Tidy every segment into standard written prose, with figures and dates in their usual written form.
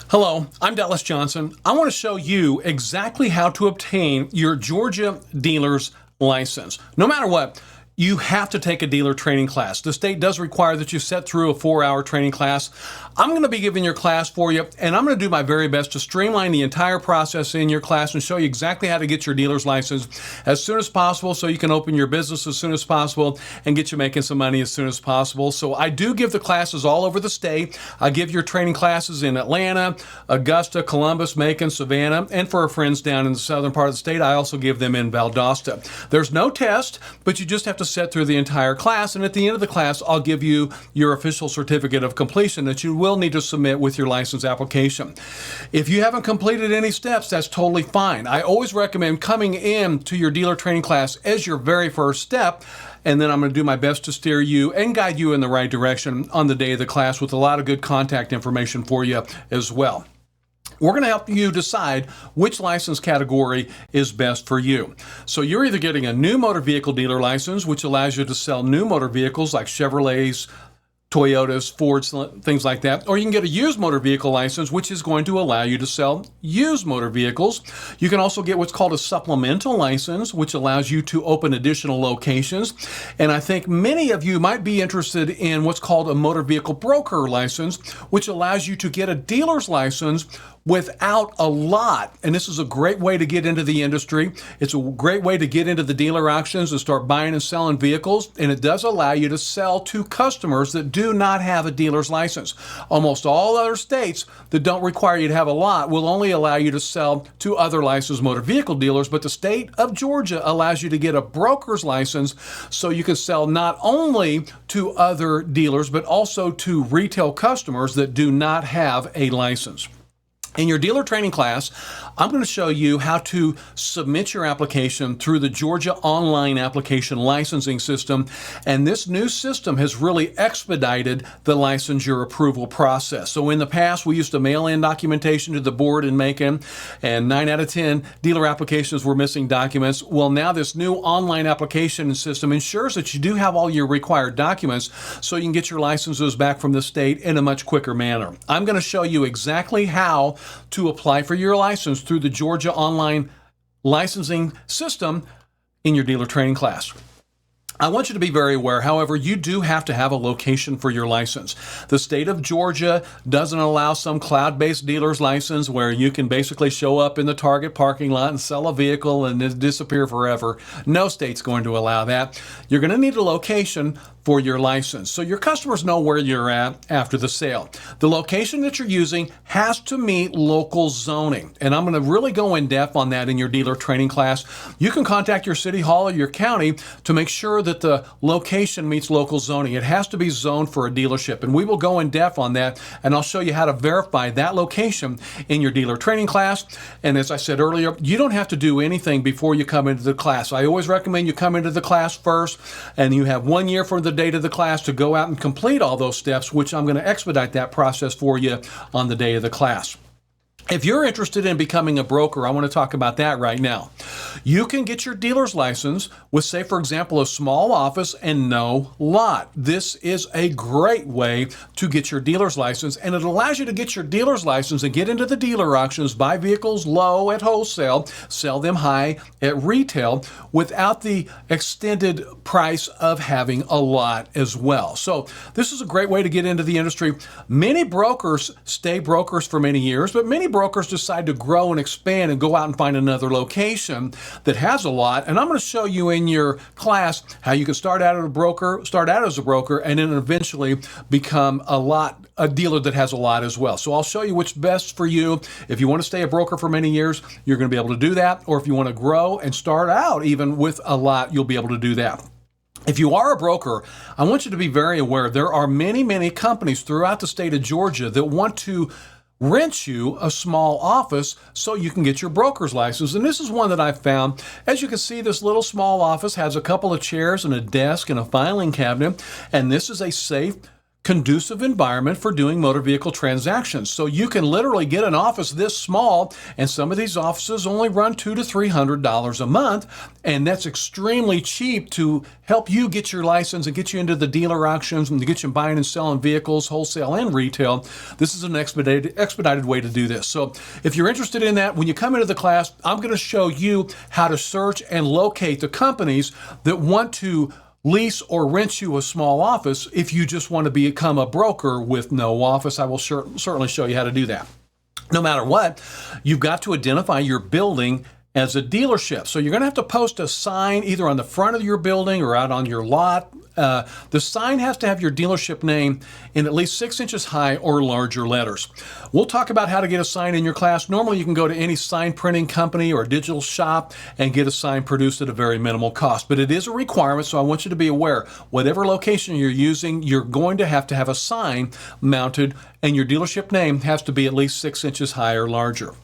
Hello, I'm Dallas Johnson. I want to show you exactly how to obtain your Georgia dealer's license. No matter what, you have to take a dealer training class. The state does require that you sit through a 4-hour training class. I'm going to be giving your class for you, and I'm going to do my very best to streamline the entire process in your class and show you exactly how to get your dealer's license as soon as possible so you can open your business as soon as possible and get you making some money as soon as possible. So I do give the classes all over the state. I give your training classes in Atlanta, Augusta, Columbus, Macon, Savannah, and for our friends down in the southern part of the state, I also give them in Valdosta. There's no test, but you just have to sit through the entire class, and at the end of the class, I'll give you your official certificate of completion that you will need to submit with your license application. If you haven't completed any steps, that's totally fine. I always recommend coming in to your dealer training class as your very first step, and then I'm going to do my best to steer you and guide you in the right direction on the day of the class with a lot of good contact information for you as well. We're going to help you decide which license category is best for you. So you're either getting a new motor vehicle dealer license, which allows you to sell new motor vehicles like Chevrolets, Toyotas, Fords, things like that. Or you can get a used motor vehicle license, which is going to allow you to sell used motor vehicles. You can also get what's called a supplemental license, which allows you to open additional locations. And I think many of you might be interested in what's called a motor vehicle broker license, which allows you to get a dealer's license without a lot. And this is a great way to get into the industry. It's a great way to get into the dealer auctions and start buying and selling vehicles. And it does allow you to sell to customers that do not have a dealer's license. Almost all other states that don't require you to have a lot will only allow you to sell to other licensed motor vehicle dealers. But the state of Georgia allows you to get a broker's license so you can sell not only to other dealers, but also to retail customers that do not have a license. In your dealer training class, I'm going to show you how to submit your application through the Georgia Online Application Licensing System. And this new system has really expedited the licensure approval process. So in the past, we used to mail in documentation to the board in Macon, and 9 out of 10 dealer applications were missing documents. Well, now this new online application system ensures that you do have all your required documents so you can get your licenses back from the state in a much quicker manner. I'm going to show you exactly how to apply for your license through the Georgia Online Licensing System in your dealer training class. I want you to be very aware, however, you do have to have a location for your license. The state of Georgia doesn't allow some cloud-based dealer's license where you can basically show up in the Target parking lot and sell a vehicle and it disappear forever. No state's going to allow that. You're going to need a location for your license so your customers know where you're at after the sale. The location that you're using has to meet local zoning, and I'm going to really go in depth on that in your dealer training class. You can contact your city hall or your county to make sure that the location meets local zoning. It has to be zoned for a dealership, and we will go in depth on that, and I'll show you how to verify that location in your dealer training class. And as I said earlier, you don't have to do anything before you come into the class. I always recommend you come into the class first, and you have 1 year from the date of the class to go out and complete all those steps, which I'm going to expedite that process for you on the day of the class. If you're interested in becoming a broker, I want to talk about that right now. You can get your dealer's license with, say, for example, a small office and no lot. This is a great way to get your dealer's license, and it allows you to get your dealer's license and get into the dealer auctions, buy vehicles low at wholesale, sell them high at retail without the extended price of having a lot as well. So this is a great way to get into the industry. Many brokers stay brokers for many years, but many brokers decide to grow and expand and go out and find another location that has a lot. And I'm going to show you in your class how you can start out as a broker, and then eventually become a dealer that has a lot as well. So I'll show you what's best for you. If you want to stay a broker for many years, you're going to be able to do that. Or if you want to grow and start out even with a lot, you'll be able to do that. If you are a broker, I want you to be very aware. There are many, many companies throughout the state of Georgia that want to rent you a small office so you can get your broker's license. And this is one that I've found. As you can see, this little small office has a couple of chairs and a desk and a filing cabinet. And this is a safe, conducive environment for doing motor vehicle transactions. So you can literally get an office this small, and some of these offices only run $200 to $300 a month, and that's extremely cheap to help you get your license and get you into the dealer auctions and to get you buying and selling vehicles, wholesale and retail. This is an expedited way to do this. So if you're interested in that, when you come into the class, I'm going to show you how to search and locate the companies that want to lease or rent you a small office if you just want to become a broker with no office. I will certainly show you how to do that. No matter what, you've got to identify your building as a dealership. So you're going to have to post a sign either on the front of your building or out on your lot. The sign has to have your dealership name in at least 6 inches high or larger letters. We'll talk about how to get a sign in your class. Normally you can go to any sign printing company or digital shop and get a sign produced at a very minimal cost, but it is a requirement, so I want you to be aware. Whatever location you're using, you're going to have a sign mounted, and your dealership name has to be at least 6 inches high or larger.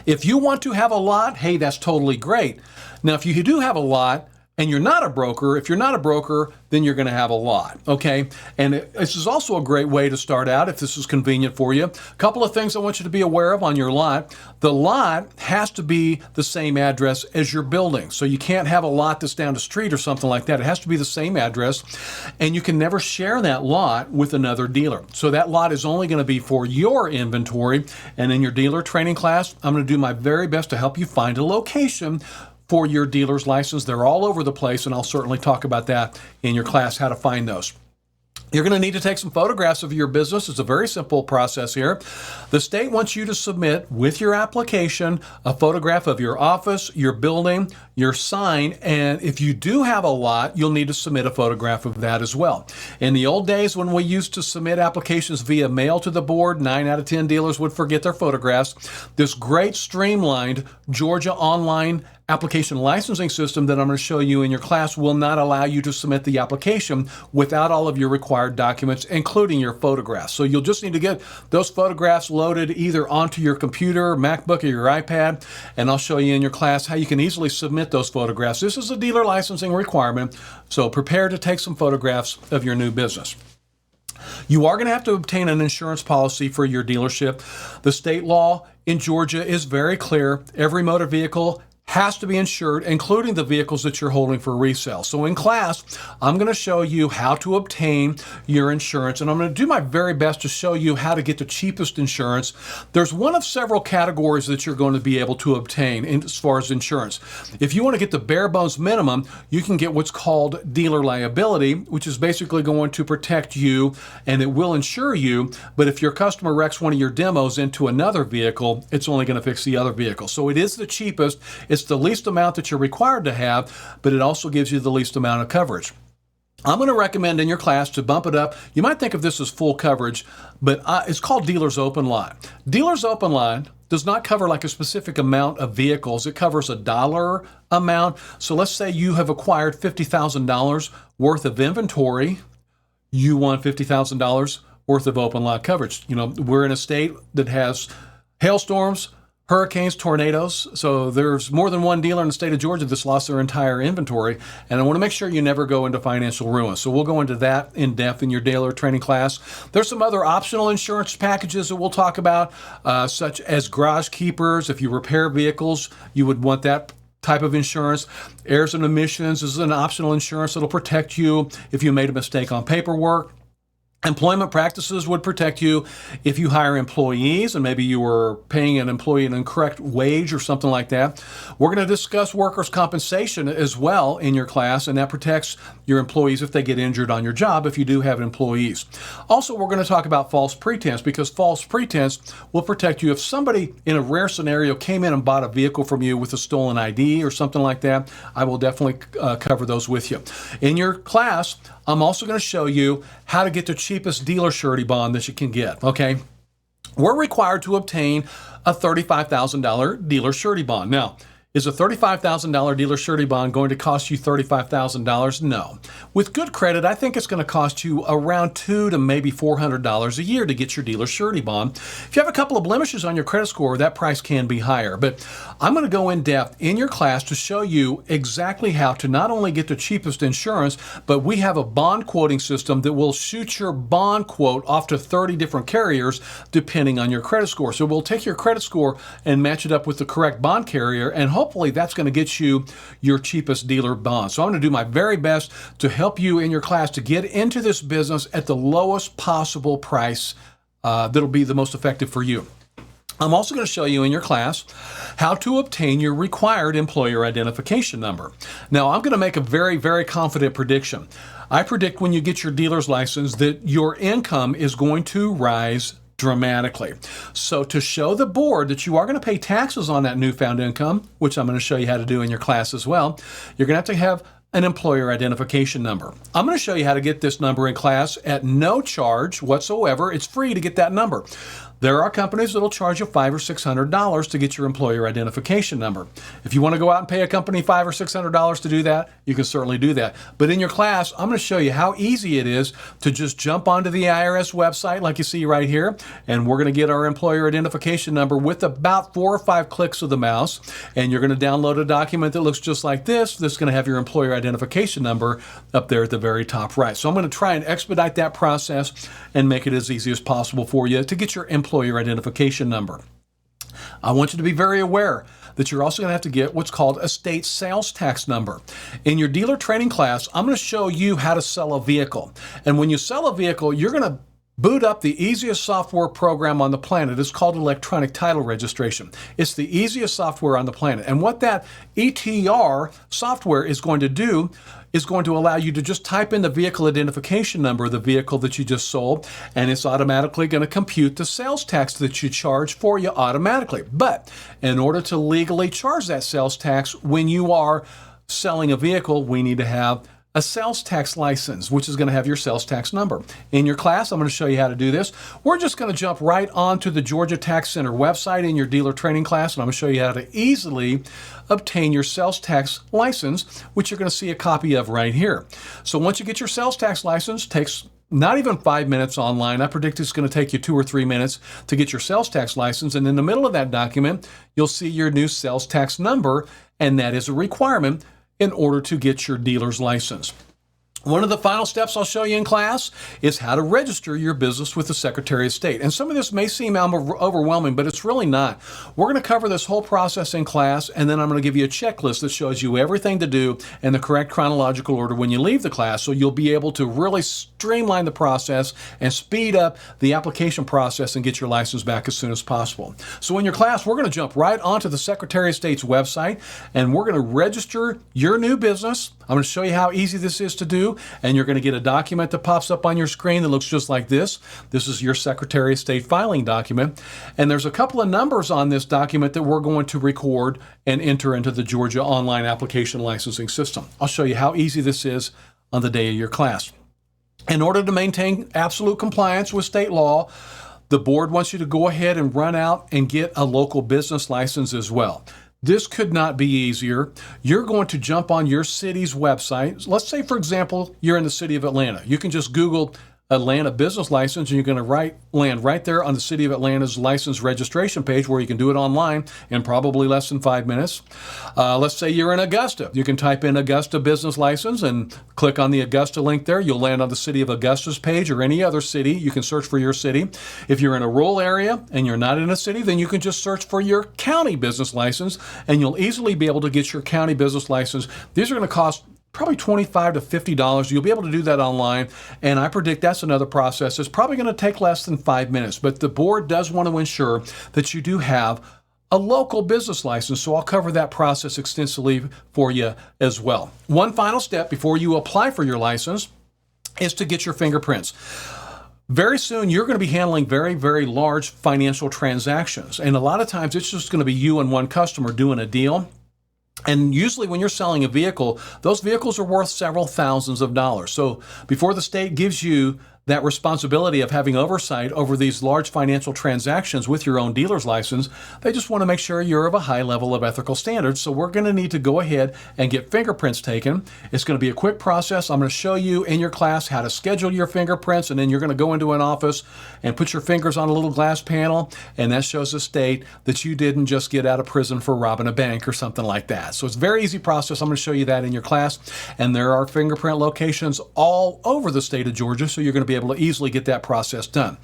If you want to have a lot, hey, that's totally great. Now, if you do have a lot and you're not a broker, if you're not a broker, then you're going to have a lot, okay? And this is also a great way to start out if this is convenient for you. A couple of things I want you to be aware of on your lot. The lot has to be the same address as your building. So you can't have a lot that's down the street or something like that. It has to be the same address, and you can never share that lot with another dealer. So that lot is only going to be for your inventory. And in your dealer training class, I'm going to do my very best to help you find a location for your dealer's license. They're all over the place, and I'll certainly talk about that in your class, how to find those. You're going to need to take some photographs of your business. It's a very simple process here. The state wants you to submit with your application a photograph of your office, your building, your sign, and if you do have a lot, you'll need to submit a photograph of that as well. In the old days when we used to submit applications via mail to the board, 9 out of 10 dealers would forget their photographs. This great streamlined Georgia online application licensing system that I'm going to show you in your class will not allow you to submit the application without all of your required documents, including your photographs. So you'll just need to get those photographs loaded either onto your computer, MacBook, or your iPad, and I'll show you in your class how you can easily submit those photographs. This is a dealer licensing requirement, so prepare to take some photographs of your new business. You are going to have to obtain an insurance policy for your dealership. The state law in Georgia is very clear. Every motor vehicle has to be insured, including the vehicles that you're holding for resale. So in class, I'm going to show you how to obtain your insurance, and I'm going to do my very best to show you how to get the cheapest insurance. There's one of several categories that you're going to be able to obtain as far as insurance. If you want to get the bare bones minimum, you can get what's called dealer liability, which is basically going to protect you, and it will insure you, but if your customer wrecks one of your demos into another vehicle, it's only going to fix the other vehicle. So it is the cheapest. It's the least amount that you're required to have, but it also gives you the least amount of coverage. I'm going to recommend in your class to bump it up. You might think of this as full coverage, but it's called Dealer's Open Line. Dealer's Open Line does not cover like a specific amount of vehicles. It covers a dollar amount. So let's say you have acquired $50,000 worth of inventory. You want $50,000 worth of open lot coverage. You know, we're in a state that has hailstorms, hurricanes, tornadoes. So there's more than one dealer in the state of Georgia that's lost their entire inventory. And I want to make sure you never go into financial ruin. So we'll go into that in depth in your dealer training class. There's some other optional insurance packages that we'll talk about, such as garage keepers. If you repair vehicles, you would want that type of insurance. Errors and omissions is an optional insurance that'll protect you if you made a mistake on paperwork. Employment practices would protect you if you hire employees and maybe you were paying an employee an incorrect wage or something like that. We're going to discuss workers' compensation as well in your class, and that protects your employees if they get injured on your job if you do have employees. Also, we're going to talk about false pretense, because false pretense will protect you if somebody in a rare scenario came in and bought a vehicle from you with a stolen ID or something like that. I will definitely cover those with you. In your class, I'm also going to show you how to get the cheapest dealer surety bond that you can get, okay? We're required to obtain a $35,000 dealer surety bond. Now, Is a $35,000 dealer surety bond going to cost you $35,000? No. With good credit, I think it's going to cost you around $200 to maybe $400 a year to get your dealer surety bond. If you have a couple of blemishes on your credit score, that price can be higher. But I'm going to go in depth in your class to show you exactly how to not only get the cheapest insurance, but we have a bond quoting system that will shoot your bond quote off to 30 different carriers depending on your credit score. So we'll take your credit score and match it up with the correct bond carrier, and hopefully that's going to get you your cheapest dealer bond. So I'm going to do my very best to help you in your class to get into this business at the lowest possible price that'll be the most effective for you. I'm also going to show you in your class how to obtain your required employer identification number. Now, I'm going to make a very, very confident prediction. I predict when you get your dealer's license that your income is going to rise dramatically. So to show the board that you are going to pay taxes on that newfound income, which I'm going to show you how to do in your class as well, you're going to have an employer identification number. I'm going to show you how to get this number in class at no charge whatsoever. It's free to get that number. There are companies that will charge you $500 or $600 to get your employer identification number. If you want to go out and pay a company $500 or $600 to do that, you can certainly do that. But in your class, I'm going to show you how easy it is to just jump onto the IRS website like you see right here, and we're going to get our employer identification number with about 4 or 5 clicks of the mouse, and you're going to download a document that looks just like this. This is going to have your employer identification number up there at the very top right. So I'm going to try and expedite that process and make it as easy as possible for you to get your employer identification number. I want you to be very aware that you're also going to have to get what's called a state sales tax number. In your dealer training class, I'm going to show you how to sell a vehicle. And when you sell a vehicle, you're going to boot up the easiest software program on the planet. It's called electronic title registration. It's the easiest software on the planet. And what that ETR software is going to do is going to allow you to just type in the vehicle identification number of the vehicle that you just sold, and it's automatically going to compute the sales tax that you charge for you automatically. But in order to legally charge that sales tax when you are selling a vehicle, we need to have a sales tax license, which is going to have your sales tax number. In your class, I'm going to show you how to do this. We're just going to jump right onto the Georgia Tax Center website in your dealer training class, and I'm going to show you how to easily obtain your sales tax license, which you're going to see a copy of right here. So once you get your sales tax license, it takes not even 5 minutes online. I predict it's going to take you 2 or 3 minutes to get your sales tax license. And in the middle of that document, you'll see your new sales tax number, and that is a requirement in order to get your dealer's license. One of the final steps I'll show you in class is how to register your business with the Secretary of State. And some of this may seem overwhelming, but it's really not. We're going to cover this whole process in class, and then I'm going to give you a checklist that shows you everything to do in the correct chronological order when you leave the class, so you'll be able to really streamline the process and speed up the application process and get your license back as soon as possible. So in your class, we're going to jump right onto the Secretary of State's website, and we're going to register your new business. I'm going to show you how easy this is to do, and you're going to get a document that pops up on your screen that looks just like this. This is your Secretary of State filing document, and there's a couple of numbers on this document that we're going to record and enter into the Georgia Online Application Licensing System. I'll show you how easy this is on the day of your class. In order to maintain absolute compliance with state law, the board wants you to go ahead and run out and get a local business license as well. This could not be easier. You're going to jump on your city's website. Let's say, for example, you're in the city of Atlanta. You can just Google Atlanta business license, and you're going to land right there on the City of Atlanta's license registration page, where you can do it online in probably less than 5 minutes. Let's say you're in Augusta. You can type in Augusta business license and click on the Augusta link there. You'll land on the City of Augusta's page, or any other city. You can search for your city. If you're in a rural area and you're not in a city, then you can just search for your county business license, and you'll easily be able to get your county business license. These are going to cost probably $25 to $50. You'll be able to do that online, and I predict that's another process. It's probably going to take less than 5 minutes, but the board does want to ensure that you do have a local business license, so I'll cover that process extensively for you as well. One final step before you apply for your license is to get your fingerprints. Very soon, you're going to be handling very, very large financial transactions, and a lot of times it's just going to be you and one customer doing a deal. And usually when you're selling a vehicle, those vehicles are worth several thousands of dollars. So before the state gives you that responsibility of having oversight over these large financial transactions with your own dealer's license. They just want to make sure you're of a high level of ethical standards. So we're going to need to go ahead and get fingerprints taken. It's going to be a quick process. I'm going to show you in your class how to schedule your fingerprints, and then you're going to go into an office and put your fingers on a little glass panel, and that shows the state that you didn't just get out of prison for robbing a bank or something like that. So it's a very easy process. I'm going to show you that in your class, and there are fingerprint locations all over the state of Georgia, so you're going to be able to easily get that process done.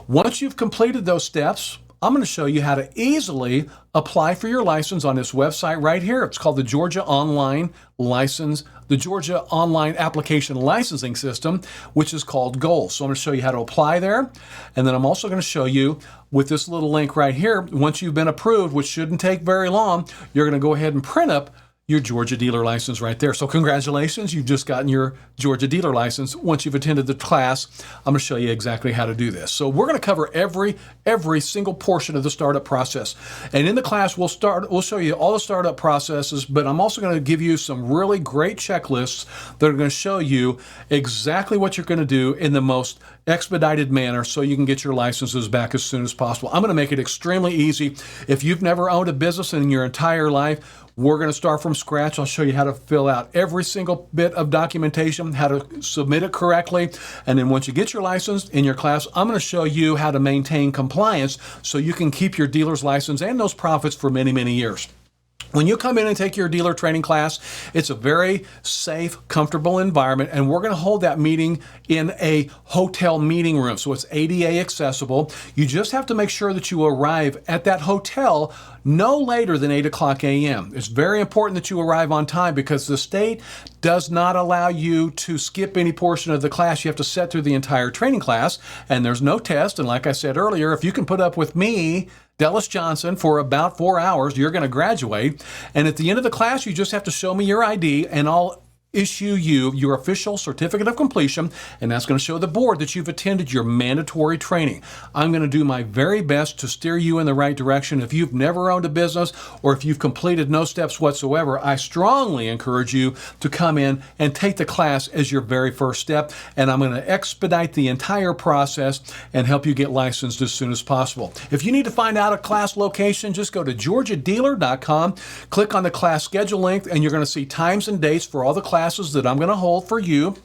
Once you've completed those steps, I'm going to show you how to easily apply for your license on this website right here. It's called the Georgia Online Application Licensing System, which is called GOLS. So I'm going to show you how to apply there. And then I'm also going to show you with this little link right here, once you've been approved, which shouldn't take very long, you're going to go ahead and print up your Georgia dealer license right there. So congratulations, you've just gotten your Georgia dealer license. Once you've attended the class, I'm going to show you exactly how to do this. So we're going to cover every single portion of the startup process. And in the class, we'll show you all the startup processes, but I'm also going to give you some really great checklists that are going to show you exactly what you're going to do in the most expedited manner so you can get your licenses back as soon as possible. I'm going to make it extremely easy. If you've never owned a business in your entire life, we're going to start from scratch. I'll show you how to fill out every single bit of documentation, how to submit it correctly. And then once you get your license in your class, I'm going to show you how to maintain compliance so you can keep your dealer's license and those profits for many, many years. When you come in and take your dealer training class, it's a very safe, comfortable environment, and we're going to hold that meeting in a hotel meeting room, so it's ADA accessible. You just have to make sure that you arrive at that hotel no later than 8 o'clock a.m. It's very important that you arrive on time because the state does not allow you to skip any portion of the class. You have to sit through the entire training class, and there's no test. And like I said earlier, if you can put up with me, Dallas Johnson, for about 4 hours, you're going to graduate. And at the end of the class, you just have to show me your ID, and I'll issue you your official certificate of completion, and that's going to show the board that you've attended your mandatory training. I'm going to do my very best to steer you in the right direction. If you've never owned a business or if you've completed no steps whatsoever, I strongly encourage you to come in and take the class as your very first step, and I'm going to expedite the entire process and help you get licensed as soon as possible. If you need to find out a class location, just go to georgiadealer.com, click on the class schedule link, and you're going to see times and dates for all the classes that I'm going to hold for you.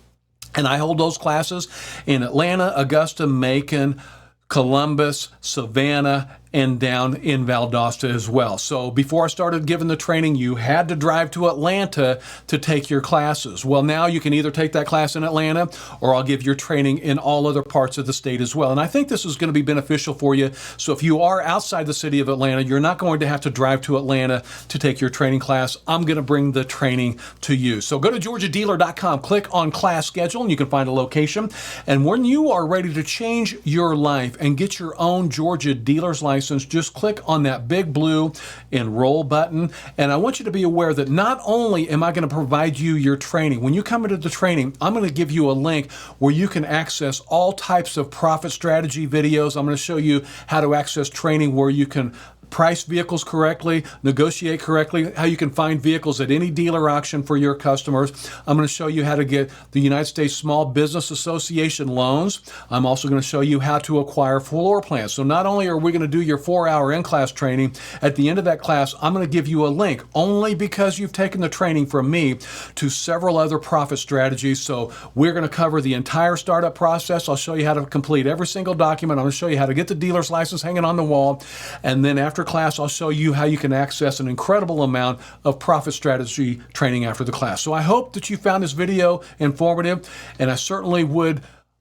And I hold those classes in Atlanta, Augusta, Macon, Columbus, Savannah, and down in Valdosta as well. So before I started giving the training, you had to drive to Atlanta to take your classes. Well, now you can either take that class in Atlanta or I'll give your training in all other parts of the state as well. And I think this is going to be beneficial for you. So if you are outside the city of Atlanta, you're not going to have to drive to Atlanta to take your training class. I'm going to bring the training to you. So go to georgiadealer.com, click on class schedule, and you can find a location. And when you are ready to change your life and get your own Georgia dealer's license, just click on that big blue enroll button. And I want you to be aware that not only am I going to provide you your training, when you come into the training, I'm going to give you a link where you can access all types of profit strategy videos. I'm going to show you how to access training where you can price vehicles correctly, negotiate correctly, how you can find vehicles at any dealer auction for your customers. I'm going to show you how to get the United States Small Business Association loans. I'm also going to show you how to acquire floor plans. So not only are we going to do your 4-hour in-class training, at the end of that class, I'm going to give you a link only because you've taken the training from me to several other profit strategies. So we're going to cover the entire startup process. I'll show you how to complete every single document. I'm going to show you how to get the dealer's license hanging on the wall. And then after class, I'll show you how you can access an incredible amount of profit strategy training after the class. So I hope that you found this video informative, and I certainly would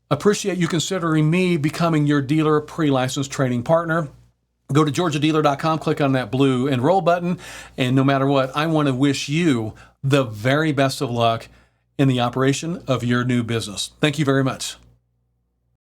appreciate you considering me becoming your dealer pre-license training partner. Go to georgiadealer.com, click on that blue enroll button, and no matter what, I want to wish you the very best of luck in the operation of your new business. Thank you very much.